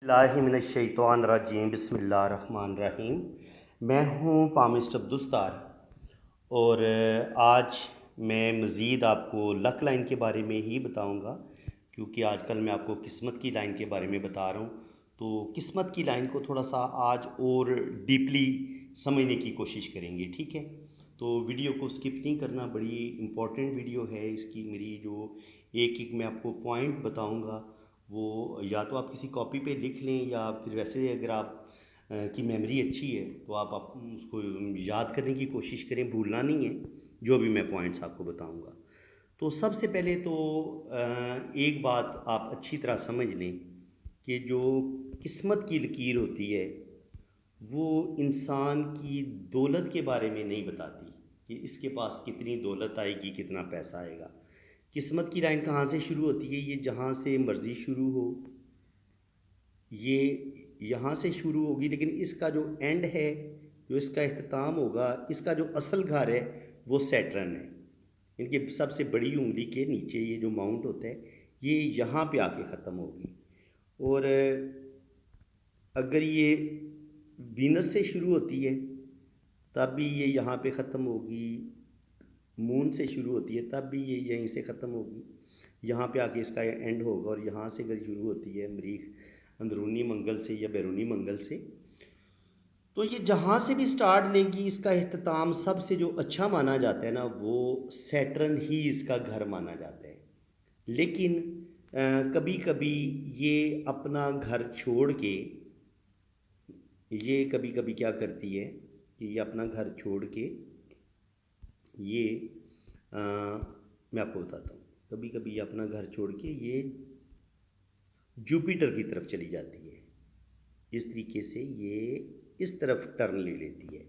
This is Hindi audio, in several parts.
बिस्मिल्लाहिमिनश्शैतानिर्रजीम बिस्मिल्लाहिर्रहमानिर्रहीम। मैं हूँ पामिस्ट अब्दुस्तार और आज मैं मज़ीद आपको लक लाइन के बारे में ही बताऊँगा, क्योंकि आजकल मैं आपको किस्मत की लाइन के बारे में बता रहा हूँ। तो किस्मत की लाइन को थोड़ा सा आज और डीपली समझने की कोशिश करेंगे, ठीक है। तो वीडियो को स्किप नहीं करना, बड़ी इम्पोर्टेंट वीडियो है। इसकी मेरी जो एक एक मैं आपको पॉइंट बताऊँगा, वो या तो आप किसी कॉपी पे लिख लें, या फिर वैसे अगर आप की मेमोरी अच्छी है तो आप उसको याद करने की कोशिश करें, भूलना नहीं है जो भी मैं पॉइंट्स आपको बताऊंगा। तो सबसे पहले तो एक बात आप अच्छी तरह समझ लें कि जो किस्मत की लकीर होती है वो इंसान की दौलत के बारे में नहीं बताती कि इसके पास कितनी दौलत आएगी, कितना पैसा आएगा। किस्मत की लाइन कहाँ से शुरू होती है? ये जहाँ से मर्ज़ी शुरू हो, ये यहाँ से शुरू होगी, लेकिन इसका जो एंड है, जो इसका इख्तिताम होगा, इसका जो असल घर है वो सैटर्न है। इनकी सबसे बड़ी उंगली के नीचे ये जो माउंट होता है, ये यहाँ पे आके ख़त्म होगी। और अगर ये वीनस से शुरू होती है तब भी ये यहाँ पे ख़त्म होगी, मून से शुरू होती है तब भी ये यहीं से ख़त्म होगी, यहाँ पे आके इसका एंड होगा। और यहाँ से अगर शुरू होती है मरीख अंदरूनी मंगल से या बैरूनी मंगल से, तो ये जहाँ से भी स्टार्ट लेगी इसका अख्ताम सबसे जो अच्छा माना जाता है ना, वो सैटर्न ही इसका घर माना जाता है। लेकिन कभी कभी ये अपना घर छोड़ के, ये कभी कभी क्या करती है कि ये अपना घर छोड़ के ये मैं आपको बताता हूँ, कभी कभी ये अपना घर छोड़ के ये जुपिटर की तरफ चली जाती है। इस तरीके से ये इस तरफ टर्न ले लेती है।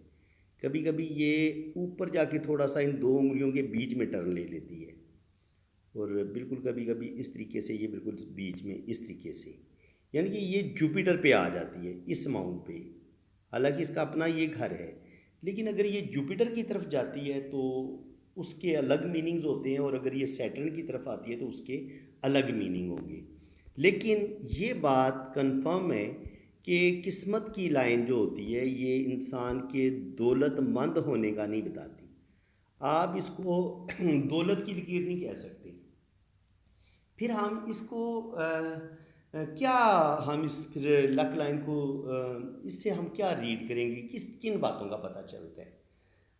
कभी कभी ये ऊपर जाके थोड़ा सा इन दो उंगलियों के बीच में टर्न ले लेती है, और बिल्कुल कभी कभी इस तरीके से ये बिल्कुल बीच में इस तरीके से, यानी कि ये जुपिटर पे आ जाती है इस माउंट पे। हालांकि इसका अपना ये घर है, लेकिन अगर ये जुपिटर की तरफ जाती है तो उसके अलग मीनिंग्स होते हैं, और अगर ये सैटर्न की तरफ आती है तो उसके अलग मीनिंग होंगे। लेकिन ये बात कंफर्म है कि किस्मत की लाइन जो होती है ये इंसान के दौलतमंद होने का नहीं बताती। आप इसको दौलत की लकीर नहीं कह सकते। फिर हम इसको क्या, हम इस फिर लक लाइन को इससे हम क्या रीड करेंगे, किस किन बातों का पता चलता है?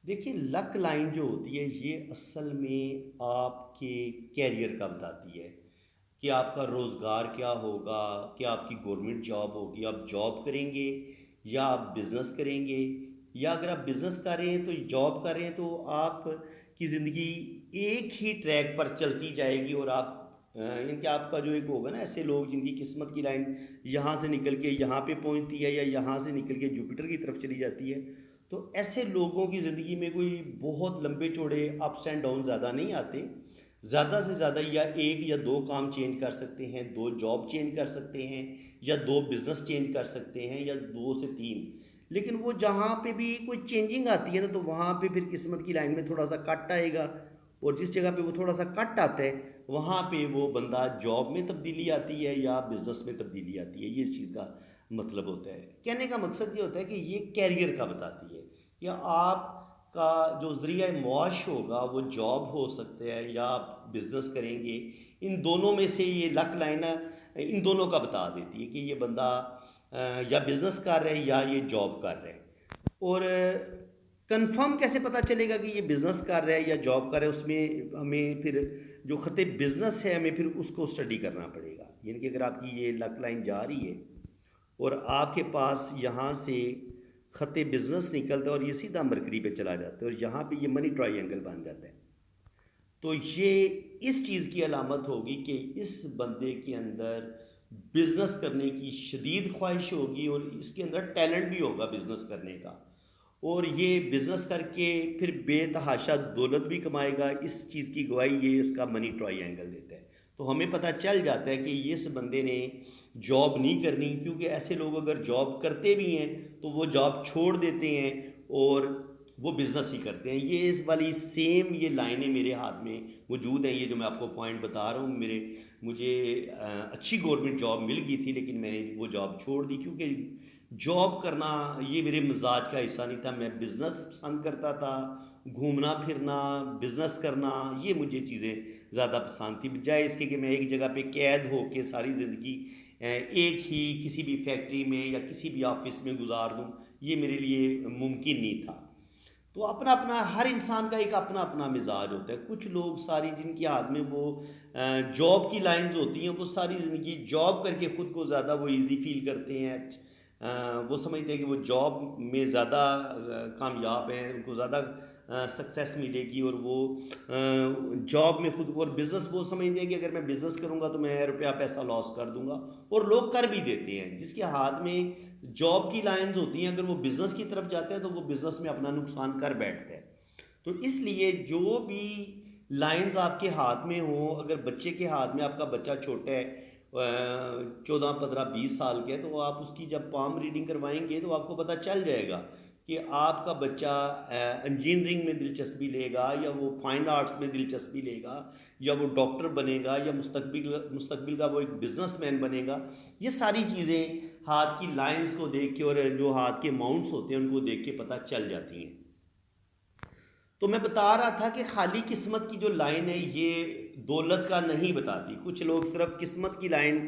देखिए, लक लाइन जो होती है ये असल में आपके कैरियर का बताती है कि आपका रोज़गार क्या होगा, कि आपकी गवर्नमेंट जॉब होगी, आप जॉब करेंगे या आप बिज़नेस करेंगे। या अगर आप बिज़नेस कर रहे हैं तो जॉब कर रहे हैं तो आप की ज़िंदगी एक ही ट्रैक पर चलती जाएगी, और आप यानी कि आपका जो एक होगा ना, ऐसे लोग जिनकी किस्मत की लाइन यहाँ से निकल के यहाँ पे पहुँचती है या यहाँ से निकल के जुपिटर की तरफ चली जाती है, तो ऐसे लोगों की ज़िंदगी में कोई बहुत लंबे चौड़े अप्स एंड डाउन ज़्यादा नहीं आते। ज़्यादा से ज़्यादा या एक या दो काम चेंज कर सकते हैं, दो जॉब चेंज कर सकते हैं, या दो बिज़नेस चेंज कर सकते हैं, या दो से तीन। लेकिन वो जहाँ पे भी कोई चेंजिंग आती है ना, तो वहाँ पे फिर किस्मत की लाइन में थोड़ा सा कट आएगा। और जिस जगह पे वो थोड़ा सा कट आता है वहाँ पे वो बंदा जॉब में तब्दीली आती है या बिज़नेस में तब्दीली आती है। ये इस चीज़ का मतलब होता है। कहने का मकसद ये होता है कि ये कैरियर का बताती है कि आपका जो ज़रिया मुआश होगा वो जॉब हो सकता है या आप बिज़नेस करेंगे। इन दोनों में से ये लक लाइन इन दोनों का बता देती है कि ये बंदा या बिज़नेस कर रहा है या ये जॉब कर रहा है। और कंफर्म कैसे पता चलेगा कि ये बिज़नेस कर रहा है या जॉब कर रहा है? उसमें हमें फिर जो ख़त बिज़नेस है हमें फिर उसको स्टडी करना पड़ेगा। यानी कि अगर आपकी ये लक लाइन जा रही है और आपके पास यहाँ से ख़त बिज़नेस निकलता है और ये सीधा मरकरी पे चला जाता है और यहाँ पे ये मनी ट्रायंगल बन जाता है, तो ये इस चीज़ की अलामत होगी कि इस बंदे के अंदर बिज़नेस करने की शदीद ख्वाहिश होगी और इसके अंदर टैलेंट भी होगा बिज़नेस करने का। और ये बिज़नेस करके फिर बेतहाशा दौलत भी कमाएगा। इस चीज़ की गवाही ये इसका मनी ट्रायंगल देता है। तो हमें पता चल जाता है कि ये इस बंदे ने जॉब नहीं करनी, क्योंकि ऐसे लोग अगर जॉब करते भी हैं तो वो जॉब छोड़ देते हैं और वो बिज़नेस ही करते हैं। ये इस वाली सेम ये लाइनें मेरे हाथ में मौजूद हैं, ये जो मैं आपको पॉइंट बता रहा हूँ। मुझे अच्छी गवर्नमेंट जॉब मिल गई थी, लेकिन मैंने वो जॉब छोड़ दी क्योंकि जॉब करना ये मेरे मिजाज का हिस्सा नहीं था। मैं बिज़नेस पसंद करता था, घूमना फिरना, बिज़नेस करना, ये मुझे चीज़ें ज़्यादा पसंद थी, बजाय इसके कि मैं एक जगह पे कैद हो के सारी ज़िंदगी एक ही किसी भी फैक्ट्री में या किसी भी ऑफिस में गुजार दूँ। ये मेरे लिए मुमकिन नहीं था। तो अपना अपना हर इंसान का एक अपना अपना मिजाज होता है। कुछ लोग सारी जिनके हाथ में वो जॉब की लाइंस होती हैं, वो सारी ज़िंदगी जॉब करके ख़ुद को ज़्यादा वो इजी फील करते हैं। वो समझते हैं कि वो जॉब में ज़्यादा कामयाब हैं, उनको ज़्यादा सक्सेस मिलेगी, और वो जॉब में खुद, और बिज़नेस वो समझते हैं कि अगर मैं बिज़नेस करूँगा तो मैं रुपया पैसा लॉस कर दूंगा, और लोग कर भी देते हैं। जिसके हाथ में जॉब की लाइंस होती हैं, अगर वो बिज़नेस की तरफ जाते हैं तो वो बिज़नेस में अपना नुकसान कर बैठते हैं। तो इसलिए जो भी लाइंस आपके हाथ में हो, अगर बच्चे के हाथ में, आपका बच्चा छोटा है 14 15 20 साल के, तो आप उसकी जब पाम रीडिंग करवाएंगे तो आपको पता चल जाएगा कि आपका बच्चा इंजीनियरिंग में दिलचस्पी लेगा, या वो फाइन आर्ट्स में दिलचस्पी लेगा, या वो डॉक्टर बनेगा, या मुस्तकबिल का वो एक बिजनेसमैन बनेगा। ये सारी चीज़ें हाथ की लाइंस को देख के और जो हाथ के माउंट्स होते हैं उनको देख के पता चल जाती हैं। तो मैं बता रहा था कि खाली किस्मत की जो लाइन है ये दौलत का नहीं बताती। कुछ लोग सिर्फ किस्मत की लाइन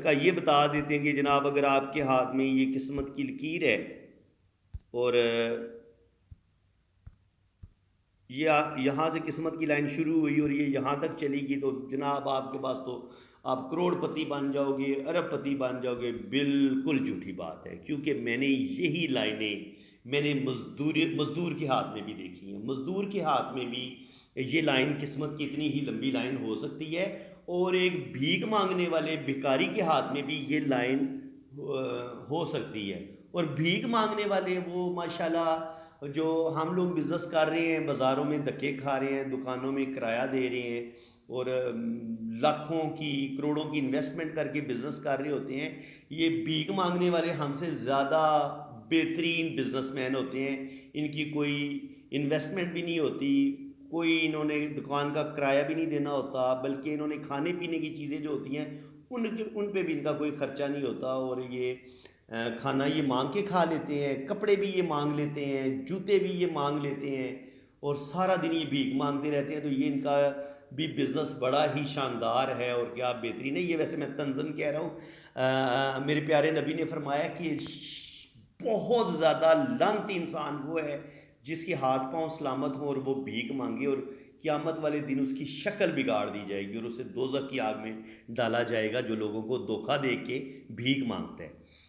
का ये बता देते हैं कि जनाब अगर आपके हाथ में ये किस्मत की लकीर है और ये यहाँ से किस्मत की लाइन शुरू हुई और ये यहाँ तक चलेगी तो जनाब आपके पास तो आप करोड़पति बन जाओगे, अरबपति बन जाओगे। बिल्कुल झूठी बात है, क्योंकि मैंने यही लाइनें मैंने मजदूर के हाथ में भी देखी हैं। मजदूर के हाथ में भी ये लाइन, किस्मत की इतनी ही लंबी लाइन हो सकती है, और एक भीख मांगने वाले भिखारी के हाथ में भी ये लाइन हो सकती है। और भीख मांगने वाले वो माशाल्लाह, जो हम लोग बिज़नेस कर रहे हैं, बाज़ारों में धक्के खा रहे हैं, दुकानों में किराया दे रहे हैं, और लाखों की करोड़ों की इन्वेस्टमेंट करके बिज़नेस कर रहे होते हैं, ये भीख मांगने वाले हमसे ज़्यादा बेहतरीन बिजनेसमैन होते हैं। इनकी कोई इन्वेस्टमेंट भी नहीं होती, कोई इन्होंने दुकान का किराया भी नहीं देना होता, बल्कि इन्होंने खाने पीने की चीज़ें जो होती हैं उन पे भी इनका कोई ख़र्चा नहीं होता, और ये खाना ये मांग के खा लेते हैं, कपड़े भी ये मांग लेते हैं, जूते भी ये मांग लेते हैं, और सारा दिन ये भीख मांगते रहते हैं। तो ये इनका भी बिज़नेस बड़ा ही शानदार है और क्या बेहतरीन है। ये वैसे मैं तंज़न कह रहा हूँ। मेरे प्यारे नबी ने फरमाया कि बहुत ज़्यादा लानती इंसान वो है जिसके हाथ पांव सलामत हों और वो भीख मांगे, और क़यामत वाले दिन उसकी शक्ल बिगाड़ दी जाएगी और उसे दोज़ख की आग में डाला जाएगा, जो लोगों को धोखा दे के भीख मांगता है।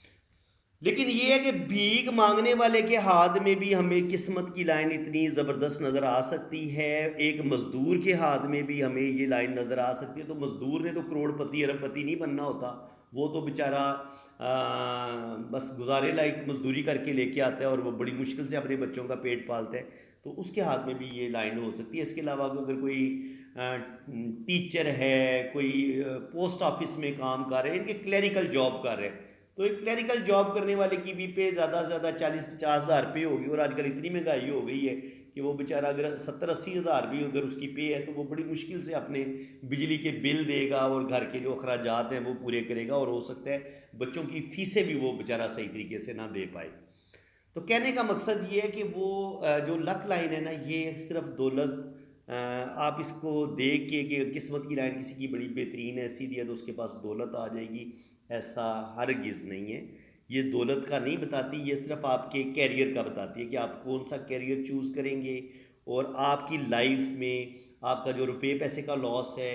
लेकिन ये है कि भीख मांगने वाले के हाथ में भी हमें किस्मत की लाइन इतनी ज़बरदस्त नज़र आ सकती है, एक मज़दूर के हाथ में भी हमें ये लाइन नज़र आ सकती है। तो मज़दूर ने तो करोड़पति अरबपति नहीं बनना होता, वो तो बेचारा बस गुजारे लायक मज़दूरी करके लेके आता है और वो बड़ी मुश्किल से अपने बच्चों का पेट पालता है। तो उसके हाथ में भी ये लाइन हो सकती है। इसके अलावा अगर कोई टीचर है, कोई पोस्ट ऑफिस में काम कर रहे हैं, इनके क्लरिकल जॉब कर रहे हैं, तो एक क्लरिकल जॉब करने वाले की भी पे ज़्यादा से ज़्यादा 40-50 हज़ार पे होगी, और आजकल इतनी महंगाई हो गई है कि वो बेचारा अगर 70-80 हज़ार भी अगर उसकी पे है तो वो बड़ी मुश्किल से अपने बिजली के बिल देगा और घर के जो अखराजात हैं वो पूरे करेगा, और हो सकता है बच्चों की फ़ीसें भी वो बेचारा सही तरीके से ना दे पाए। तो कहने का मकसद ये है कि वो जो लक लाइन है ना, ये सिर्फ दौलत, आप इसको देख के कि किस्मत की लाइन किसी की बड़ी बेहतरीन है, सीधी है, तो उसके पास दौलत आ जाएगी, ऐसा हरगिज़ नहीं है। ये दौलत का नहीं बताती, ये सिर्फ आपके कैरियर का बताती है कि आप कौन सा कैरियर चूज़ करेंगे, और आपकी लाइफ में आपका जो रुपये पैसे का लॉस है,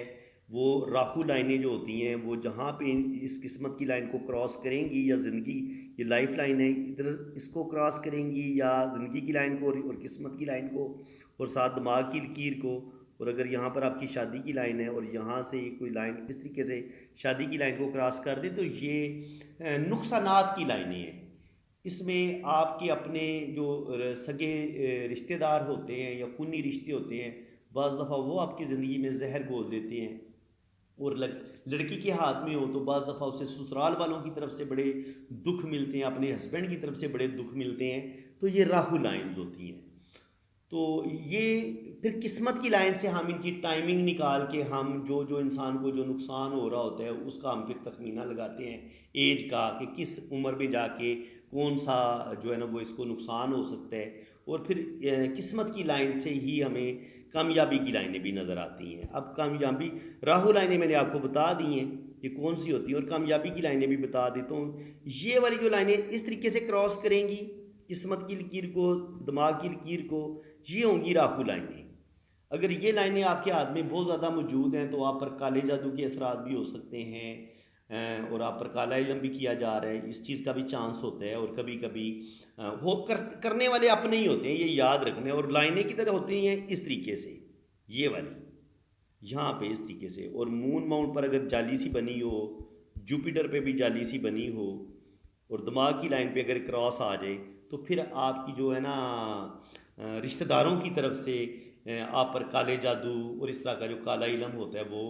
वो राहु लाइनें जो होती हैं वो जहाँ पे इस किस्मत की लाइन को क्रॉस करेंगी, या ज़िंदगी, ये लाइफ लाइन है, इधर इसको क्रॉस करेंगी, या ज़िंदगी की लाइन को और किस्मत की लाइन को, और साथ दिमाग की लकीर को, और अगर यहाँ पर आपकी शादी की लाइन है और यहाँ से कोई लाइन इस तरीके से शादी की लाइन को क्रॉस कर दे, तो ये नुकसानात की लाइनें हैं। इसमें आपके अपने जो सगे रिश्तेदार होते हैं या खूनी रिश्ते होते हैं, बाज़ दफ़ा वो आपकी ज़िंदगी में जहर घोल देते हैं, और लड़की के हाथ में हो तो बाज़ दफ़ा उसे ससुराल वालों की तरफ से बड़े दुख मिलते हैं, अपने हस्बैंड की तरफ से बड़े दुख मिलते हैं। तो ये राहु लाइन्स होती हैं। तो ये फिर किस्मत की लाइन से हम इनकी टाइमिंग निकाल के हम जो जो इंसान को जो नुकसान हो रहा होता है उसका हम फिर तखमीना लगाते हैं एज का, कि किस उम्र में जाके कौन सा जो है ना वो इसको नुकसान हो सकता है। और फिर किस्मत की लाइन से ही हमें कामयाबी की लाइनें भी नज़र आती हैं। अब कामयाबी राहु लाइनें मैंने आपको बता दी हैं कि कौन सी होती है, और कामयाबी की लाइनें भी बता देता हूँ। ये वाली जो लाइनें इस तरीके से क्रॉस करेंगी किस्मत की लकीर को, दिमाग की लकीर को, ये होंगी राहु लाइनें। अगर ये लाइनें आपके हाथ में बहुत ज़्यादा मौजूद हैं तो आप पर काले जादू के असरात भी हो सकते हैं, और आप पर काला इल्म भी किया जा रहा है, इस चीज़ का भी चांस होता है। और कभी कभी करने वाले अपने ही होते हैं, ये याद रखना है। और लाइनें किधर होती हैं इस तरीके से, ये वाली यहाँ पे इस तरीके से। और मून माउंट पर अगर जाली सी बनी हो, जुपिटर पे भी जाली सी बनी हो, और दिमाग की लाइन पे अगर क्रॉस आ जाए तो फिर आपकी जो है ना रिश्तेदारों की तरफ से आप पर काले जादू और इस तरह का जो काला इलम होता है वो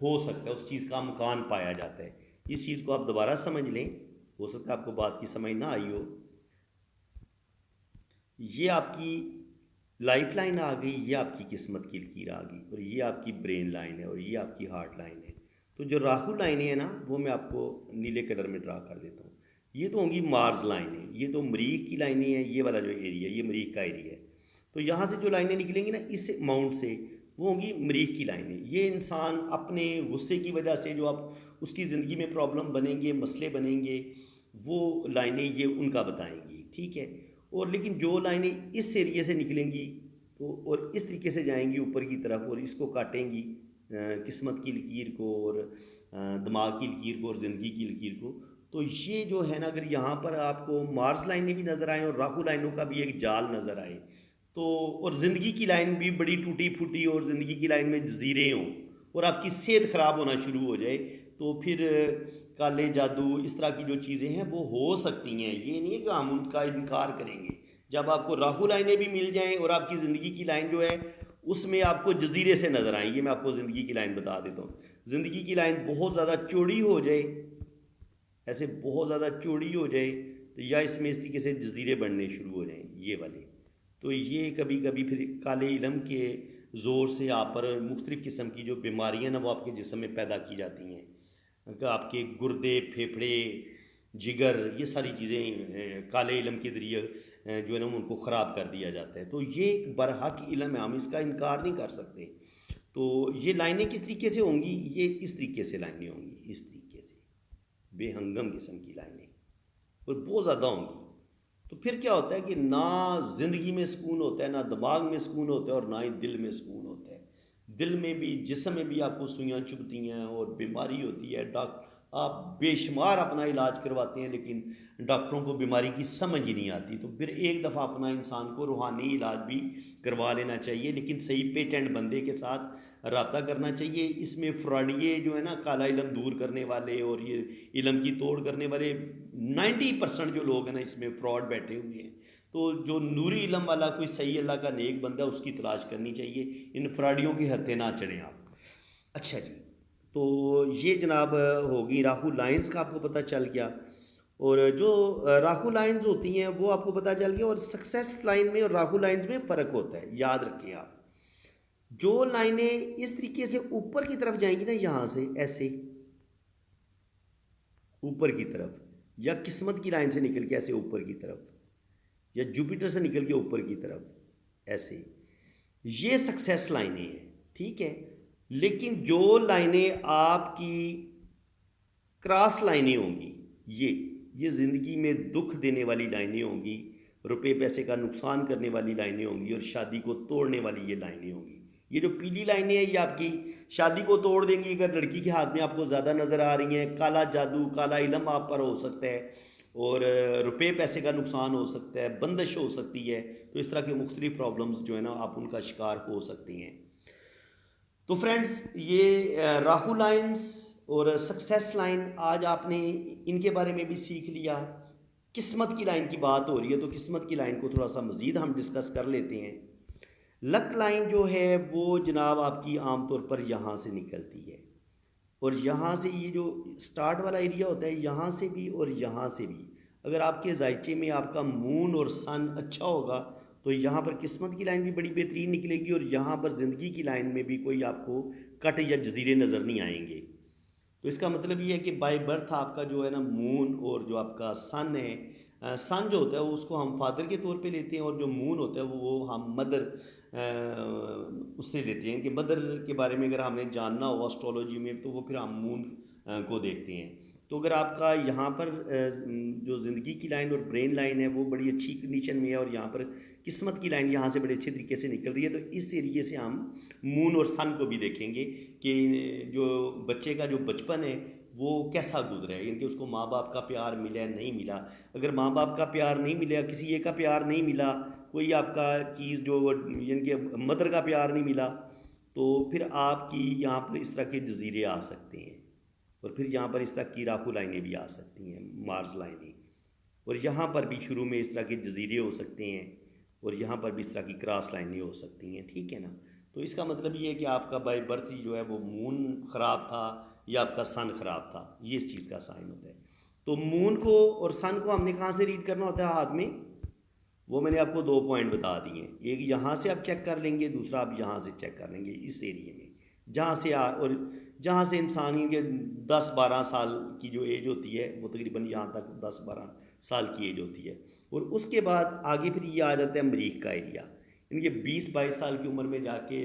हो सकता है, उस चीज़ का मकान पाया जाता है। इस चीज़ को आप दोबारा समझ लें, हो सकता है आपको बात की समझ ना आई हो। ये आपकी लाइफ लाइन आ गई, ये आपकी किस्मत की लकीर आ गई, और ये आपकी ब्रेन लाइन है, और ये आपकी हार्ट लाइन है। तो जो राहु लाइनें हैं ना वो मैं आपको नीले कलर में ड्रा कर देता हूँ। ये तो होंगी मार्स लाइनें, ये तो मरीख की लाइनें हैं। ये वाला जो एरिया ये मरीख का एरिया है। तो यहाँ से जो लाइनें निकलेंगी ना इस माउंट से, वो होंगी मरीख की लाइनें। ये इंसान अपने गुस्से की वजह से जो आप उसकी ज़िंदगी में प्रॉब्लम बनेंगे, मसले बनेंगे, वो लाइनें ये उनका बताएंगी, ठीक है। और लेकिन जो लाइनें इस एरिए से निकलेंगी तो और इस तरीके से जाएंगी ऊपर की तरफ और इसको काटेंगी किस्मत की लकीर को और दिमाग की लकीर को और ज़िंदगी की लकीर को। तो ये जो है ना, अगर यहाँ पर आपको मार्स लाइनें भी नज़र आएँ और राहु लाइनों का भी एक जाल नज़र आए, तो और ज़िंदगी की लाइन भी बड़ी टूटी फूटी और ज़िंदगी की लाइन में जजीरे हों और आपकी सेहत ख़राब होना शुरू हो जाए, तो फिर काले जादू इस तरह की जो चीज़ें हैं वो हो सकती हैं। ये नहीं है कि हम उनका इनकार करेंगे। जब आपको राहु लाइनें भी मिल जाएं और आपकी ज़िंदगी की लाइन जो है उसमें आपको जजीरे से नज़र आए, ये मैं आपको ज़िंदगी की लाइन बता देता हूँ। ज़िंदगी की लाइन बहुत ज़्यादा चौड़ी हो जाए, ऐसे बहुत ज़्यादा चौड़ी हो जाए, तो या इसमें इस तरीके से जजीरे बनने शुरू हो जाएँ ये वाले। तो ये कभी कभी फिर काले इलम के ज़ोर से आप पर मुख्तलिफ़ किस्म की जो बीमारियाँ ना वो आपके जिस्म में पैदा की जाती हैं। आपके गुर्दे, फेफड़े, जिगर, ये सारी चीज़ें काले इलम के ज़रिए जो है ना उनको ख़राब कर दिया जाता है। तो ये एक बरहक इलम है, हम इसका इनकार नहीं कर सकते। तो ये लाइनें किस तरीके से होंगी, ये इस तरीके से लाइनें होंगी, इस तरीके से बेहंगम किस्म की लाइनें, और बहुत ज़्यादा होंगी। तो फिर क्या होता है कि ना ज़िंदगी में सुकून होता है, ना दिमाग में सुकून होता है, और ना ही दिल में सुकून होता है। दिल में भी, जिस्म में भी आपको सुइयाँ चुभती हैं और बीमारी होती है। आप बेशुमार अपना इलाज करवाते हैं लेकिन डॉक्टरों को बीमारी की समझ ही नहीं आती। तो फिर एक दफ़ा अपना इंसान को रूहानी इलाज भी करवा लेना चाहिए, लेकिन सही पेटेंट बंदे के साथ रब्ता करना चाहिए। इसमें फ्रॉडिये जो है ना, काला इलम दूर करने वाले और ये इलम की तोड़ करने वाले 90% जो लोग हैं ना इसमें फ्रॉड बैठे हुए हैं। तो जो नूरी इलम वाला कोई सही अल्लाह का नेक बंदा उसकी तलाश करनी चाहिए, इन फ्रॉडियों के हत्थे ना चढ़ें आप। अच्छा जी, तो ये जनाब होगी राहु लाइंस का, आपको पता चल गया। और जो राहु लाइंस होती हैं वो आपको पता चल गया। और सक्सेस लाइन में और राहु लाइंस में फ़र्क होता है, याद रखें आप। जो लाइनें इस तरीके से ऊपर की तरफ जाएंगी ना, यहाँ से ऐसे ऊपर की तरफ, या किस्मत की लाइन से निकल के ऐसे ऊपर की तरफ, या जुपिटर से निकल के ऊपर की तरफ ऐसे, ये सक्सेस लाइनें हैं, ठीक है। लेकिन जो लाइनें आपकी क्रॉस लाइनें होंगी, ये ज़िंदगी में दुख देने वाली लाइनें होंगी, रुपए पैसे का नुकसान करने वाली लाइनें होंगी, और शादी को तोड़ने वाली ये लाइनें होंगी। ये जो पीली लाइनें हैं ये आपकी शादी को तोड़ देंगी अगर लड़की के हाथ में आपको ज़्यादा नज़र आ रही हैं। काला जादू, काला इलम आप पर हो सकता है, और रुपए पैसे का नुकसान हो सकता है, बंदिश हो सकती है। तो इस तरह के मुख्तलिफ प्रॉब्लम्स जो है ना आप उनका शिकार हो सकती हैं। तो फ्रेंड्स, ये राहु लाइंस और सक्सेस लाइन आज आपने इनके बारे में भी सीख लिया। किस्मत की लाइन की बात हो रही है तो किस्मत की लाइन को थोड़ा सा मज़ीद हम डिस्कस कर लेते हैं। लक लाइन जो है वो जनाब आपकी आम तौर पर यहाँ से निकलती है, और यहाँ से ये जो स्टार्ट वाला एरिया होता है यहाँ से भी और यहाँ से भी। अगर आपके जायचे में आपका मून और सन अच्छा होगा तो यहाँ पर किस्मत की लाइन भी बड़ी बेहतरीन निकलेगी और यहाँ पर ज़िंदगी की लाइन में भी कोई आपको कट या जजीरे नज़र नहीं आएंगे। तो इसका मतलब ये है कि बाय बर्थ आपका जो है ना मून और जो आपका सन है, सन जो होता है वो उसको हम फादर के तौर पे लेते हैं और जो मून होता है वो हम मदर उससे लेते हैं कि मदर के बारे में अगर हमें जानना हो एस्ट्रोलॉजी में तो वो फिर हम मून को देखते हैं। तो अगर आपका यहाँ पर जो ज़िंदगी की लाइन और ब्रेन लाइन है वो बड़ी अच्छी कंडीशन में है और यहाँ पर किस्मत की लाइन यहाँ से बड़े अच्छे तरीके से निकल रही है, तो इस एरिए से हम मून और सन को भी देखेंगे कि जो बच्चे का जो बचपन है वो कैसा गुजरा है, यानी कि उसको माँ बाप का प्यार मिला है नहीं मिला। अगर माँ बाप का प्यार नहीं मिला, किसी एक का प्यार नहीं मिला, कोई आपका चीज़ जो यानी कि मदर का प्यार नहीं मिला, तो फिर आपकी यहाँ पर इस तरह के जजीरे आ सकते हैं और फिर यहाँ पर इस तरह की राखू लाइनें भी आ सकती हैं, मार्स लाइनें, और यहाँ पर भी शुरू में इस तरह के जजीरे हो सकते हैं और यहाँ पर भी इस तरह की क्रॉस लाइनें हो सकती हैं, ठीक है ना। तो इसका मतलब ये है कि आपका बाय बर्थ जो है वो मून ख़राब था या आपका सन ख़राब था, ये इस चीज़ का साइन होता है। तो मून को और सन को हमने कहाँ से रीड करना होता है हाथ में, वो मैंने आपको 2 पॉइंट बता दिए, एक यहाँ से आप चेक कर लेंगे, दूसरा आप यहाँ से चेक कर लेंगे इस एरिए में, जहाँ से और जहाँ से इंसान के 10-12 साल की जो एज होती है वो तकरीबन यहाँ तक 10-12 साल की एज होती है। और उसके बाद आगे फिर ये आ जाता है मरीख का एरिया, यानी कि 20-22 साल की उम्र में जाके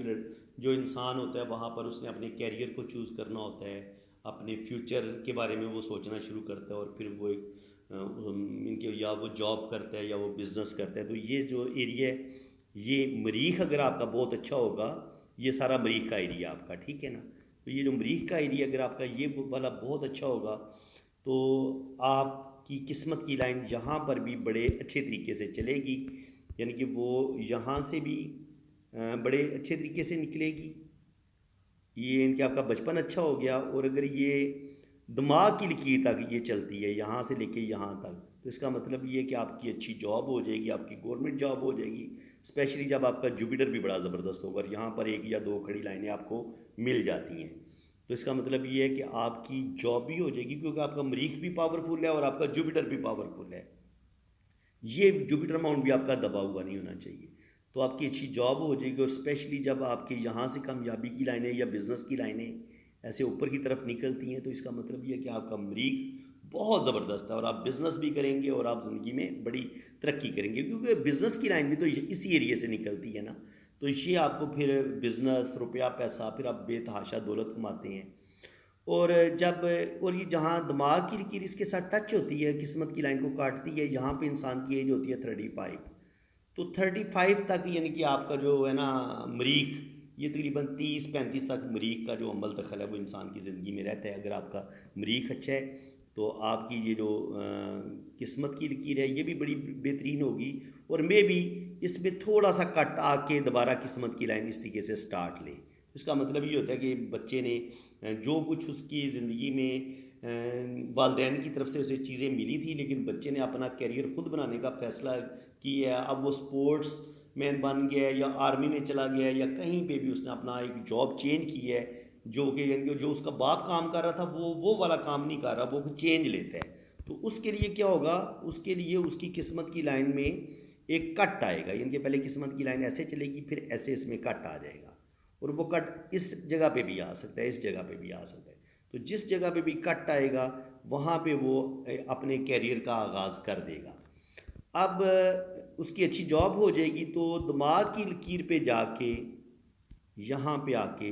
जो इंसान होता है वहाँ पर उसने अपने कैरियर को चूज़ करना होता है, अपने फ्यूचर के बारे में वो सोचना शुरू करता है और फिर वो एक इनके या वो जॉब करता है या वो बिज़नेस करता है। तो ये जो एरिया है ये मरीख अगर आपका बहुत अच्छा होगा, ये सारा मरीख का एरिया आपका, ठीक है ना। तो ये जो मरीख का एरिया अगर आपका ये वाला बहुत अच्छा होगा तो आपकी किस्मत की लाइन यहाँ पर भी बड़े अच्छे तरीके से चलेगी, यानी कि वो यहाँ से भी बड़े अच्छे तरीके से निकलेगी। ये इनके आपका बचपन अच्छा हो गया और अगर ये दिमाग की लकीर तक ये चलती है यहाँ से लेके यहाँ तक, तो इसका मतलब ये है कि आपकी अच्छी जॉब हो जाएगी, आपकी गवर्नमेंट जॉब हो जाएगी, स्पेशली जब आपका जुपिटर भी बड़ा ज़बरदस्त होगा और यहाँ पर 1 या 2 खड़ी लाइनें आपको मिल जाती हैं। तो इसका मतलब ये है कि आपकी जॉब भी हो जाएगी क्योंकि आपका मरीख भी पावरफुल है और आपका जुपिटर भी पावरफुल है। ये जुपिटर माउंट भी आपका दबा हुआ नहीं होना चाहिए, तो आपकी अच्छी जॉब हो जाएगी। और स्पेशली जब आपके यहाँ से कामयाबी की लाइनें या बिज़नेस की लाइनें ऐसे ऊपर की तरफ निकलती हैं तो इसका मतलब ये है कि आपका मरीख बहुत ज़बरदस्त है और आप बिज़नेस भी करेंगे और आप ज़िंदगी में बड़ी तरक्की करेंगे, क्योंकि बिज़नेस की लाइन भी तो इसी एरिए से निकलती है ना। तो ये आपको फिर बिज़नेस, रुपया पैसा, फिर आप बेतहाशा दौलत कमाते हैं। और जब और ये जहाँ दिमाग की लकीर इसके साथ टच होती है, किस्मत की लाइन को काटती है, यहाँ पे इंसान की एज होती है 35। तो 35 तक यानी कि आपका जो है ना मरीख, ये तकरीबन 30-35 तक मरीख का जो अमल दखल है वो इंसान की ज़िंदगी में रहता है। अगर आपका मरीख अच्छा है तो आपकी ये जो किस्मत की लकीर है ये भी बड़ी बेहतरीन होगी और मे भी इसमें थोड़ा सा कट आके दोबारा किस्मत की लाइन इस तरीके से स्टार्ट ले। इसका मतलब ये होता है कि बच्चे ने जो कुछ उसकी ज़िंदगी में वालदैन की तरफ से उसे चीज़ें मिली थी, लेकिन बच्चे ने अपना कैरियर ख़ुद बनाने का फ़ैसला किया है। अब वो स्पोर्ट्स मैन बन गया है या आर्मी में चला गया है या कहीं पे भी उसने अपना एक जॉब चेंज की है, जो कि यानी कि जो उसका बाप काम कर रहा था वो वाला काम नहीं कर रहा, वो चेंज लेता है। तो उसके लिए क्या होगा, उसके लिए उसकी किस्मत की लाइन में एक कट आएगा, यानी कि पहले किस्मत की लाइन ऐसे चलेगी फिर ऐसे इसमें कट आ जाएगा और वो कट इस जगह पे भी आ सकता है, इस जगह पे भी आ सकता है। तो जिस जगह पे भी कट आएगा वहाँ पे वो अपने कैरियर का आगाज़ कर देगा। अब उसकी अच्छी जॉब हो जाएगी तो दिमाग की लकीर पे जाके यहाँ पे आके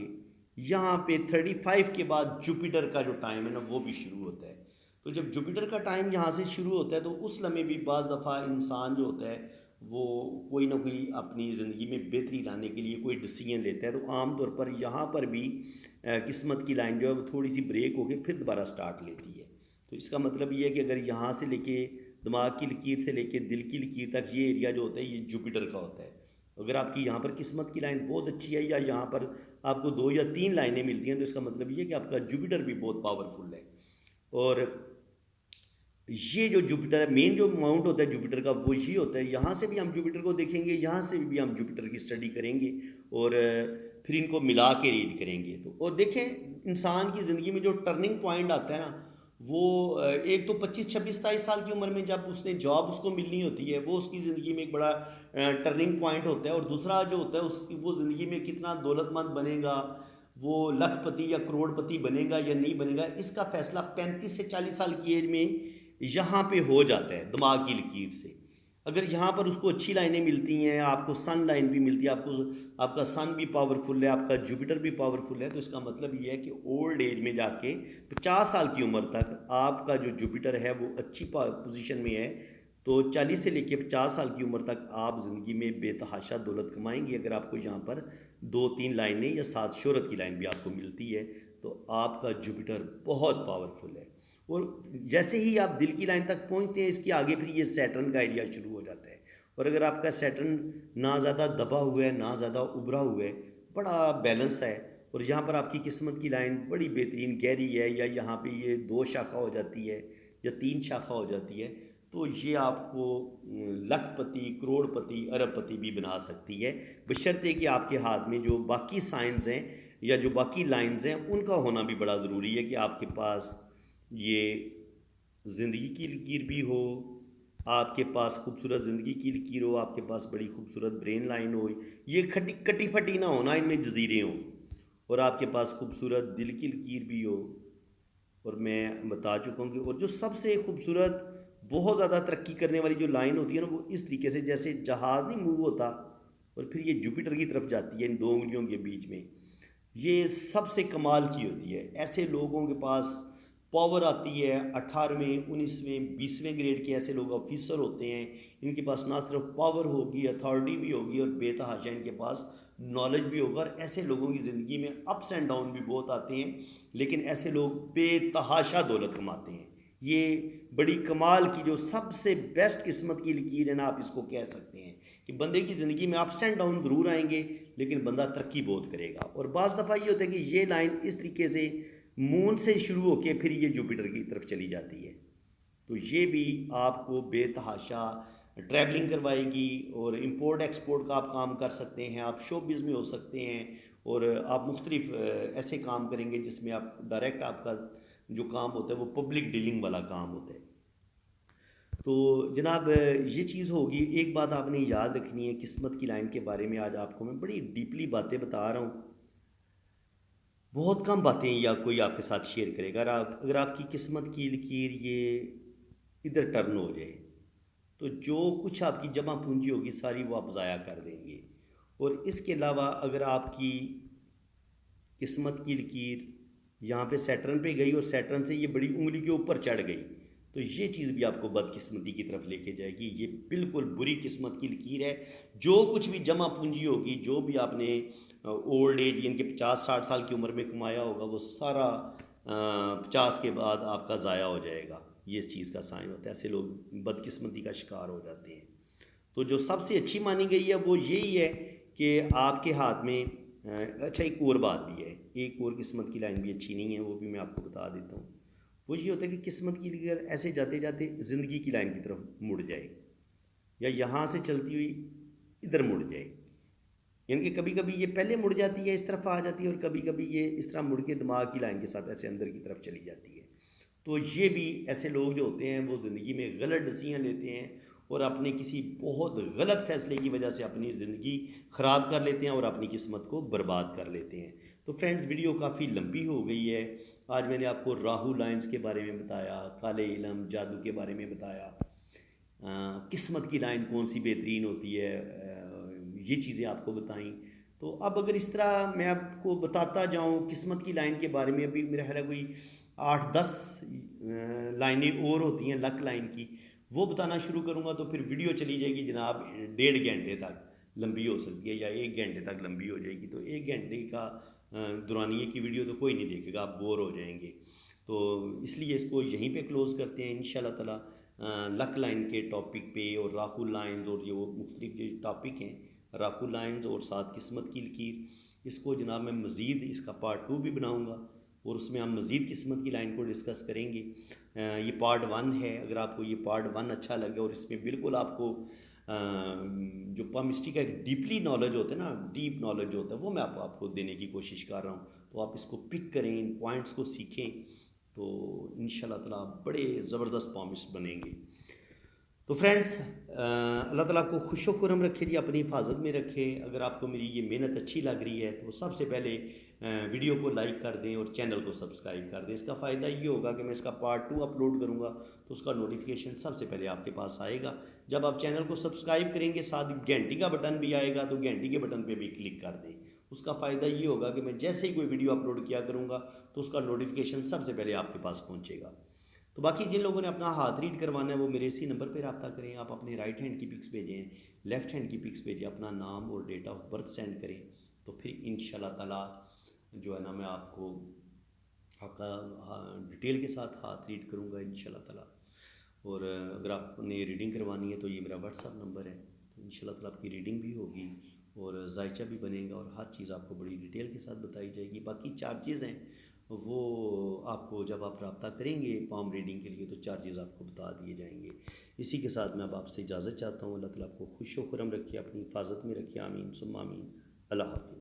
यहाँ पे 35 के बाद जुपिटर का जो टाइम है ना वो भी शुरू होता है। तो जब जुपिटर का टाइम यहाँ से शुरू होता है तो उस लम्हे भी बाज़ दफ़ा इंसान जो होता है वो कोई ना कोई अपनी ज़िंदगी में बेहतरी लाने के लिए कोई डिसीजन लेता है। तो आम तौर पर यहाँ पर भी किस्मत की लाइन जो है वो थोड़ी सी ब्रेक होकर फिर दोबारा स्टार्ट लेती है। तो इसका मतलब ये है कि अगर यहाँ से लेके दिमाग की लकीर से लेके दिल की लकीर तक ये एरिया जो होता है ये जुपिटर का होता है। अगर आपकी यहाँ पर किस्मत की लाइन बहुत अच्छी है या यहाँ पर आपको 2 या 3 लाइनें मिलती हैं तो इसका मतलब ये है कि आपका जुपिटर भी बहुत पावरफुल है। और ये जो जुपिटर है, मेन जो माउंट होता है जुपिटर का वो ये होता है। यहाँ से भी हम जुपिटर को देखेंगे, यहाँ से भी हम जुपिटर की स्टडी करेंगे और फिर इनको मिला के रीड करेंगे। तो और देखें इंसान की ज़िंदगी में जो टर्निंग पॉइंट आता है ना वो एक तो 25 26 27 साल की उम्र में जब उसने जॉब उसको मिलनी होती है, वो उसकी ज़िंदगी में एक बड़ा टर्निंग पॉइंट होता है। और दूसरा जो होता है उसकी वो ज़िंदगी में कितना दौलतमंद बनेगा, वो लखपति या करोड़पति बनेगा या नहीं बनेगा, इसका फैसला 35 से 40 साल की एज में यहाँ पे हो जाता है दिमाग की लकीर से। अगर यहाँ पर उसको अच्छी लाइनें मिलती हैं, आपको सन लाइन भी मिलती है, आपको आपका सन भी पावरफुल है, आपका जुपिटर भी पावरफुल है, तो इसका मतलब ये है कि ओल्ड एज में जाके 50 साल की उम्र तक आपका जो जुपिटर है वो अच्छी पोजीशन में है। तो 40 से लेकर 50 साल की उम्र तक आप ज़िंदगी में बेतहाशा दौलत कमाएंगे। अगर आपको यहाँ पर 2 3 लाइनें या सात शोहरत की लाइन भी आपको मिलती है तो आपका जुपिटर बहुत पावरफुल है। और जैसे ही आप दिल की लाइन तक पहुँचते हैं, इसके आगे फिर ये सैटर्न का एरिया शुरू हो जाता है। और अगर आपका सैटर्न ना ज़्यादा दबा हुआ है ना ज़्यादा उभरा हुआ है, बड़ा बैलेंस है, और यहाँ पर आपकी किस्मत की लाइन बड़ी बेहतरीन गहरी है, या यहाँ पे ये 2 शाखा हो जाती है या 3 शाखा हो जाती है, तो ये आपको लखपति करोड़पति अरबपति भी बना सकती है, बशर्ते कि आपके हाथ में जो बाकी साइंस हैं या जो बाकी लाइंस हैं उनका होना भी बड़ा ज़रूरी है, कि आपके पास ये ज़िंदगी की लकीर भी हो, आपके पास खूबसूरत ज़िंदगी की लकीर हो, आपके पास बड़ी खूबसूरत ब्रेन लाइन हो, ये खटी कटी फटी ना होना, इनमें जजीरें हों, और आपके पास खूबसूरत दिल की लकीर भी हो। और मैं बता चुका हूँ कि और जो सबसे खूबसूरत बहुत ज़्यादा तरक्की करने वाली जो लाइन होती है ना, वो इस तरीके से जैसे जहाज़ नहीं मूव होता और फिर ये जुपिटर की तरफ जाती है इन दो उंगलियों के बीच में, ये सबसे कमाल की होती है। ऐसे लोगों के पास पावर आती है, 18वें 19वें 20वें ग्रेड के ऐसे लोग ऑफिसर होते हैं। इनके पास ना सिर्फ पावर होगी, अथॉरिटी भी होगी, और बेतहाशा इनके पास नॉलेज भी होगा। और ऐसे लोगों की ज़िंदगी में अप्स एंड डाउन भी बहुत आते हैं, लेकिन ऐसे लोग बेतहाशा दौलत कमाते हैं। ये बड़ी कमाल की जो सबसे बेस्ट किस्मत की लकीर है ना, आप इसको कह सकते हैं कि बंदे की ज़िंदगी में अप्स एंड डाउन ज़रूर आएंगे, लेकिन बंदा तरक्की बहुत करेगा। और बाज़ दफ़ा ये होता है कि ये लाइन इस तरीके से मून से शुरू होकर फिर ये जुपिटर की तरफ चली जाती है, तो ये भी आपको बेतहाशा ट्रैवलिंग करवाएगी। और इंपोर्ट एक्सपोर्ट का आप काम कर सकते हैं, आप शोबिज़ में हो सकते हैं, और आप मुख्तलिफ ऐसे काम करेंगे जिसमें आप डायरेक्ट आपका जो काम होता है वो पब्लिक डीलिंग वाला काम होता है। तो जनाब ये चीज़ होगी। एक बात आपने याद रखनी है किस्मत की लाइन के बारे में, आज आपको मैं बड़ी डीपली बातें बता रहा हूँ। बहुत कम बातें या कोई आपके साथ शेयर करेगा। अगर आपकी किस्मत की लकीर ये इधर टर्न हो जाए, तो जो कुछ आपकी जमा पूंजी होगी सारी वो आप ज़ाया कर देंगे। और इसके अलावा अगर आपकी किस्मत की लकीर यहाँ पे सैटर्न पे गई और सैटर्न से ये बड़ी उंगली के ऊपर चढ़ गई, तो ये चीज़ भी आपको बदकिस्मती की तरफ लेके जाएगी। ये बिल्कुल बुरी किस्मत की लकीर है। जो कुछ भी जमा पूंजी होगी, जो भी आपने ओल्ड एज यानी कि 50 60 साल की उम्र में कमाया होगा, वो सारा 50 के बाद आपका ज़ाया हो जाएगा। ये इस चीज़ का साइन होता है, ऐसे लोग बदकिस्मती का शिकार हो जाते हैं। तो जो सबसे अच्छी मानी गई है वो यही है कि आपके हाथ में अच्छा एक और बात भी है, एक और किस्मत की लाइन भी अच्छी नहीं है, वो भी मैं आपको बता देता हूँ। वो ये होता है कि किस्मत की अगर ऐसे जाते जाते ज़िंदगी की लाइन की तरफ मुड़ जाए, या यहाँ से चलती हुई इधर मुड़ जाए, यानी कि कभी कभी ये पहले मुड़ जाती है इस तरफ आ जाती है, और कभी कभी ये इस तरह मुड़ के दिमाग की लाइन के साथ ऐसे अंदर की तरफ चली जाती है। तो ये भी ऐसे लोग जो होते हैं वो ज़िंदगी में गलत डिसीजन लेते हैं, और अपने किसी बहुत गलत फैसले की वजह से अपनी ज़िंदगी ख़राब कर लेते हैं और अपनी किस्मत को बर्बाद कर लेते हैं। तो फ्रेंड्स, वीडियो काफ़ी लंबी हो गई है। आज मैंने आपको राहु लाइंस के बारे में बताया, काले इलम जादू के बारे में बताया, किस्मत की लाइन कौन सी बेहतरीन होती है, ये चीज़ें आपको बताई। तो अब अगर इस तरह मैं आपको बताता जाऊँ किस्मत की लाइन के बारे में, अभी मेरा ख्याल है कोई 8 10 लाइनें और होती हैं लक लाइन की, वो बताना शुरू करूँगा तो फिर वीडियो चली जाएगी जनाब 1.5 घंटे तक लंबी हो सकती है, या 1 घंटे तक लंबी हो जाएगी। तो 1 घंटे का दुरानिए की वीडियो तो कोई नहीं देखेगा, आप बोर हो जाएंगे। तो इसलिए इसको यहीं पे क्लोज़ करते हैं इंशाल्लाह ताला। लक लाइन के टॉपिक पे और राहु लाइंस और जो मुख्तलिफ जो टॉपिक हैं, राहु लाइंस और साथ किस्मत की लकीर, इसको जनाब मैं मज़ीद इसका पार्ट 2 भी बनाऊँगा, और उसमें हम मज़ीद किस्मत की लाइन को डिस्कस करेंगे। ये पार्ट 1 है। अगर आपको ये पार्ट 1 अच्छा लगे और इसमें बिल्कुल आपको जो पामिस्ट्री का एक डीपली नॉलेज होता है ना, डीप नॉलेज होता है, वो मैं आपको देने की कोशिश कर रहा हूँ। तो आप इसको पिक करें, इन पॉइंट्स को सीखें, तो इंशाल्लाह ताला बड़े ज़बरदस्त पॉमिस बनेंगे। तो फ्रेंड्स, अल्लाह ताला आपको खुश खुरम रखे जी, अपनी हिफाजत में रखे। अगर आपको मेरी ये मेहनत अच्छी लग रही है तो सबसे पहले वीडियो को लाइक कर दें और चैनल को सब्सक्राइब कर दें। इसका फ़ायदा ये होगा कि मैं इसका पार्ट 2 अपलोड करूँगा तो उसका नोटिफिकेशन सबसे पहले आपके पास आएगा। जब आप चैनल को सब्सक्राइब करेंगे साथ ही घंटी का बटन भी आएगा, तो घंटी के बटन पर भी क्लिक कर दें। उसका फ़ायदा ये होगा कि मैं जैसे ही कोई वीडियो अपलोड किया करूँगा तो उसका नोटिफिकेशन सबसे पहले आपके पास पहुँचेगा। तो बाकी जिन लोगों ने अपना हाथ रीड करवाना है वो मेरे इसी नंबर पर रब्ता करें। आप अपने राइट हैंड की पिक्स भेजें, लेफ़्ट हैंड की पिक्स भेजें, अपना नाम और डेट ऑफ बर्थ सेंड करें। तो फिर इंशाल्लाह ताला जो है ना, मैं आपको आपका डिटेल के साथ हाथ रीड करूँगा इंशाल्लाह ताला। और अगर आपने रीडिंग करवानी है तो ये मेरा व्हाट्सअप नंबर है, तो इंशाल्लाह ताला आपकी रीडिंग भी होगी और जायचा भी बनेगा और हर चीज़ आपको बड़ी डिटेल के साथ बताई जाएगी। बाकी चार्जेज़ हैं वो आपको जब आप रब्ता करेंगे पाम रीडिंग के लिए तो चार्जेज़ आपको बता दिए जाएंगे। इसी के साथ मैं अब आपसे इजाज़त चाहता हूँ। अल्लाह ताला आपको खुश खुरम रखे, अपनी हिफाजत में रखे। आमीन सुम्मा आमीन। अल्लाह हाफ़िज़।